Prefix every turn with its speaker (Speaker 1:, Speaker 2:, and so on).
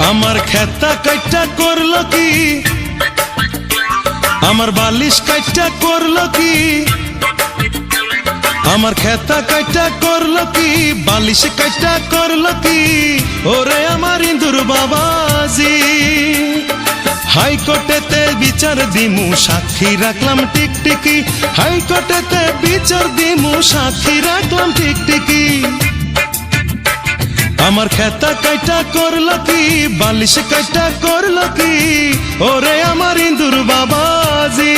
Speaker 1: আমার খেতা কাইটা করলো কি, আমার বালিশ কাইটা করলো কি, আমার খেতা কাইটা করলো কি, বালিশ কাইটা করলো কি, ওরে আমার ইন্দুর বাবাজি। হাইকোর্টেতে বিচার দিমু সাক্ষী রাখলাম টিকটিকি, হাইকোর্টেতে বিচার দিমু সাক্ষী রাখলাম টিকটিকি। আমার খেতা কাইটা করলো কি, বালিশ কাইটা করলো কি, ওরে আমার ইন্দুর বাবাজি।